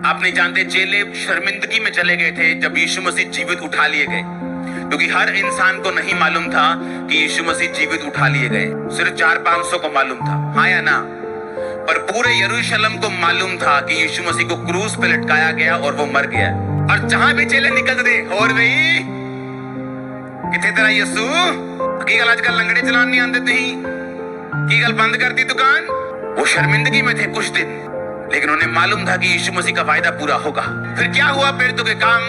आप नहीं जानते, चेले शर्मिंदगी में चले गए थे जब यीशु मसीह जीवित उठा लिए गए, क्योंकि हर इंसान को नहीं मालूम था कि यीशु मसीह जीवित उठा लिए गए। सिर्फ 400-500 को मालूम था, हाँ या ना? पर पूरे यरूशलेम को मालूम था कि यीशु मसीह को क्रूस पे लटकाया गया और वो मर गया। और जहां भी चेले निकलते थे, और भाई किथे तेरा यीशु की गल आजकल लंगड़े चलान नहीं आते थे, की गल बंद कर दी दुकान। वो शर्मिंदगी में थे कुछ दिन, लेकिन उन्हें मालूम था कि यीशु मसीह का वायदा पूरा होगा। फिर क्या हुआ? प्रेरितों के काम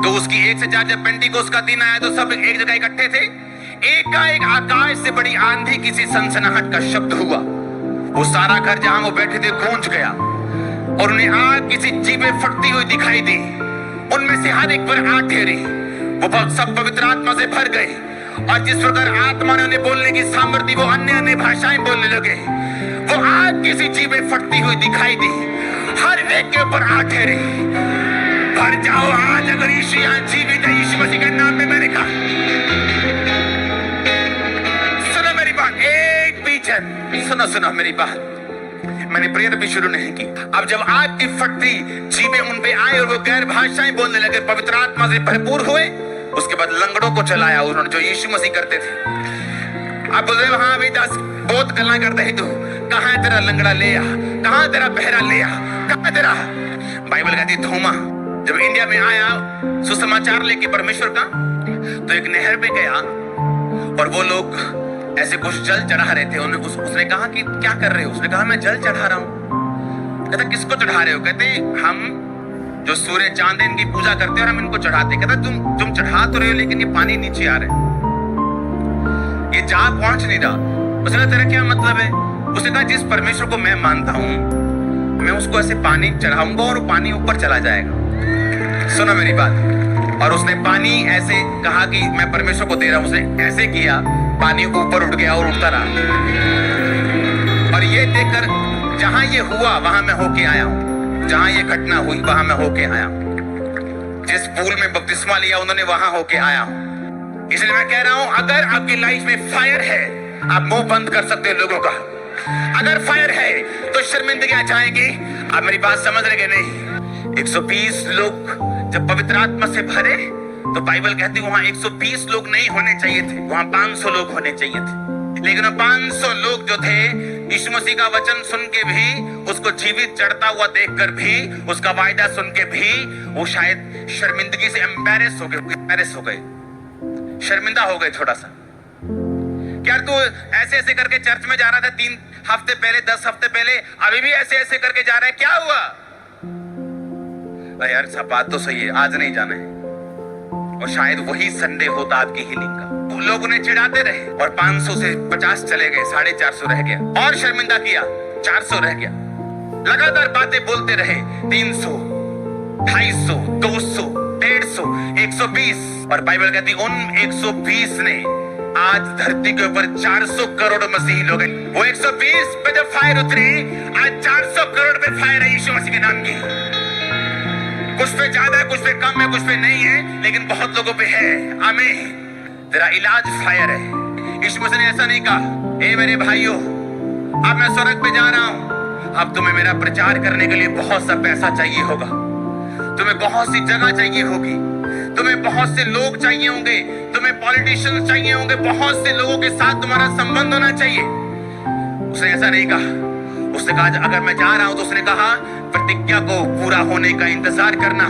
तो उसकी 1 से 4 जब पेंटिकोस्त का दिन आया तो सब एक जगह इकट्ठे थे। एक आकाश से बड़ी आंधी किसी सनसनाहट का शब्द हुआ, वो सारा घर जहां वो बैठे थे गूंज गया और उन्हें आग किसी जीभे फटती हुई दिखाई दी। उनमें से हर एक पर आग ठहरी, वो सब पवित्र आत्मा से भर गए और जिस प्रकार आत्मा ने उन्हें बोलने की सामर्थ्य, वो अन्य अन्य भाषाएं बोलने लगे। वो आग किसी जीभे फटती हुई दिखाई दी, हर एक के ऊपर आग ठहरी। भर जाओ आज, अगर यीशु यहाँ जीवित है, यीशु मसीह के नाम में मैंने कहा। सुनो मेरी बात, एक बीचन सुनो मेरी बात। मैंने प्रेयर भी शुरू नहीं की। अब जब आग की फटती जीभें उन पे आए और वो गैर भाषाएं बोलने लगे, पवित्र आत्मा से भरपूर हुए, उसके बाद लंगड़ों को चलाया उन्होंने, जो यीशु मसीह करते थे। अब बोल रहे हाँ अभी 10 बहुत गल्ला करते ही, तू कहाँ तेरा लंगड़ा ले आ, कहाँ तेरा बहरा ले आ, कहाँ तेरा। बाइबल कहती थोमा जब इंडिया में आया सुसमाचार लेके परमेश्वर का, तो एक नहर पे गया और वो लोग ऐसे कुछ जल चढ़ा रहे थे। उसने कहा कि क्या कर रहे हो? उसने कहा मैं जल चढ़ा रहा हूँ। कहता किसको चढ़ा रहे हो? कहते हम जो सूर्य चांद इनकी पूजा करते हैं और हम इनको चढ़ाते। कहता तुम चढ़ा तो रहे हो, लेकिन ये पानी नीचे आ रहा है, ये जा पहुंच नहीं रहा। उसने कहा तेरा क्या मतलब है? उसने कहा जिस परमेश्वर को मैं मानता हूँ, मैं उसको ऐसे पानी चढ़ाऊंगा और पानी ऊपर चला जाएगा। सुनो मेरी बात। और उसने पानी ऐसे कहा कि मैं परमेश्वर को दे रहा हूं, उसने ऐसे किया, पानी ऊपर उठ गया और उठता रहा। और ये देखकर जहां ये हुआ वहां मैं होके आया हूं, जहां ये घटना हुई वहां मैं होके आया हूं। जिस पूल में बपतिस्मा लिया उन्होंने वहां होके आया हूं। इसलिए मैं कह रहा हूं, अगर आपकी लाइफ में फायर है, आप मुंह बंद कर सकते हैं लोगों का। अगर फायर है तो शर्मिंदगियां जाएंगी। आप मेरी बात समझ रहे नहीं? 120 लोग जब पवित्र आत्मा से भरे तो बाइबल कहती है वहां 120 लोग नहीं होने चाहिए थे, वहां 500 लोग होने चाहिए थे। लेकिन 500 लोग जो थे, यीशु मसीह का वचन सुन के भी, उसको जीवित चढ़ता हुआ देखकर भी, उसका वायदा सुन के भी, वो शायद शर्मिंदगी से एम्बैरेस हो गए, शर्मिंदा हो गए थोड़ा सा। क्या तू ऐसे ऐसे करके चर्च में जा रहा था 3 हफ्ते पहले, 10 हफ्ते पहले, अभी भी ऐसे ऐसे करके जा रहा है, क्या हुआ? यार सब बात तो सही है, आज नहीं जाना है। और शायद वही संडे होता आपकी हीलिंग का। लोग उन्हें चिढ़ाते रहे और 500 से 50 चले गए, 450 रह गया, और शर्मिंदा किया, 400 रह गया। लगातार बातें बोलते रहे, 300, 250, 200, 150, 120। और बाइबल कहती उन 120 ने आज धरती के ऊपर 400 करोड़ मसीही लोग हैं। वो 120 पे जब फायर उतरी, आज 400 करोड़ पे फायर है यीशु मसीह के नाम की। कुछ पे ज्यादा है, कुछ पे कम है, कुछ पे नहीं है, लेकिन बहुत लोगों पे है। आमीन। तेरा इलाज फायर है। यीशु मसीह ने ऐसा नहीं कहा, ए मेरे भाइयों, अब मैं स्वर्ग पे जा रहा हूं, अब तुम्हें मेरा प्रचार करने के लिए बहुत सा पैसा चाहिए होगा, तुम्हें बहुत सी जगह चाहिए होगी, तुम्हें बहुत से लोग चाहिए होंगे, तुम्हें पॉलिटिशियंस चाहिए होंगे, बहुत से लोगों के साथ तुम्हारा संबंध होना चाहिए। उसने ऐसा नहीं कहा। उसने कहा अगर मैं जा रहा हूं, तो उसने कहा प्रतिज्ञा को पूरा होने का इंतजार करना,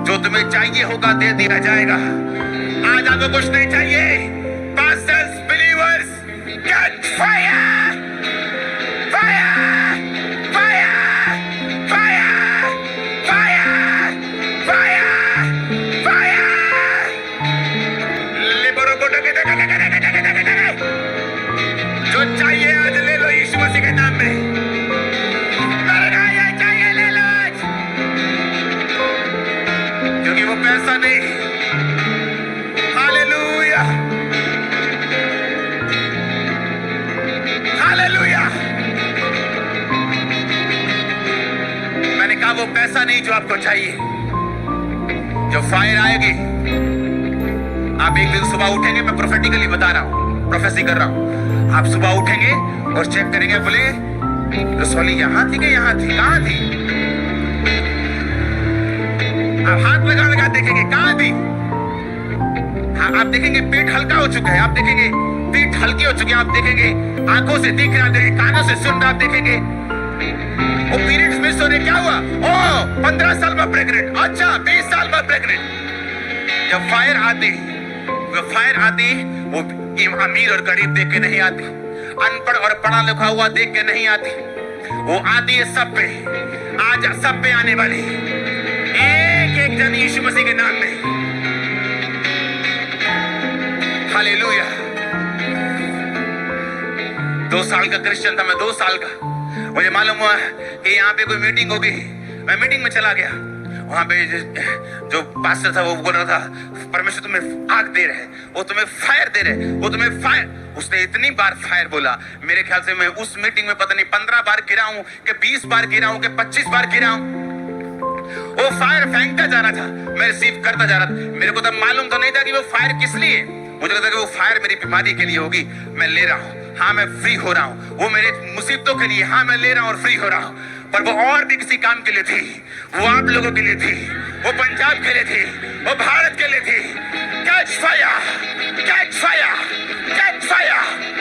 जो तुम्हें चाहिए होगा दे दिया जाएगा। आज आपको कुछ नहीं चाहिए। Pastors, believers, get fire, fire, fire, fire, fire, fire, fire. लिबरो को जो चाहिए आज ले लो यीशु मसीह के नाम में। क्योंकि वो पैसा नहीं। Hallelujah, hallelujah. मैंने कहा वो पैसा नहीं जो आपको चाहिए, जो फायर आएगी। आप एक दिन सुबह उठेंगे, मैं प्रोफेटिकली बता रहा हूं, प्रोफेसी कर रहा हूं। आप सुबह उठेंगे और चेक करेंगे, बोले रसोली यहां थी कि यहां थी, कहां थी? आप हाथ लगा लगा देखेंगे कहां थी। हाँ, आप देखेंगे पेट हल्का हो चुका है, आप देखेंगे पेट हल्के हो चुके हैं, आप देखेंगे आंखों से दिख रहा है, कानों से सुन रहा, आप देखेंगे वो पीरियड्स मिस हो रहे। क्या हुआ? ओ 15 साल में प्रेग्नेंट, अच्छा 20 साल में प्रेग्नेंट। जब फायर आती, वो फायर आती, वो अमीर और गरीब देख के नहीं आती, अनपढ़ और पढ़ा लिखा हुआ देख के नहीं आती, वो आती है सब पे। आज सब पे आने वाली एक एक जन यीशु मसीह के नाम में। हालेलुया। 2 साल का क्रिश्चियन था मैं, 2 साल का। मुझे मालूम हुआ कि यहाँ पे कोई मीटिंग होगी, मैं मीटिंग में चला गया। वहां पे जो पास्टर था वो बोल रहा था परमेश्वर तुम्हें आग दे रहे, वो तुम्हें फायर दे रहे, वो तुम्हें फायर। उसने इतनी बार फायर बोला, मेरे ख्याल से मैं उस मीटिंग में पता नहीं 15 बार गिरा हूं कि 20 बार गिरा हूं कि 25 बार गिरा हूं। वो फायर फेंकता जा रहा था, मैं रिसीव करता जा रहा था। मेरे को तब मालूम तो नहीं था कि वो फायर किस लिए। मुझे लगता कि वो फायर मेरी बीमारी के लिए होगी, मैं ले रहा हूं। हाँ मैं फ्री हो रहा हूं। वो मेरे मुसीबतों के लिए, हाँ मैं ले रहा हूं और फ्री हो रहा हूं। पर वो और भी किसी काम के लिए थी, वो आप लोगों के लिए थी, वो पंजाब के लिए थी, वो भारत के लिए थी। Catch fire, catch fire, catch fire,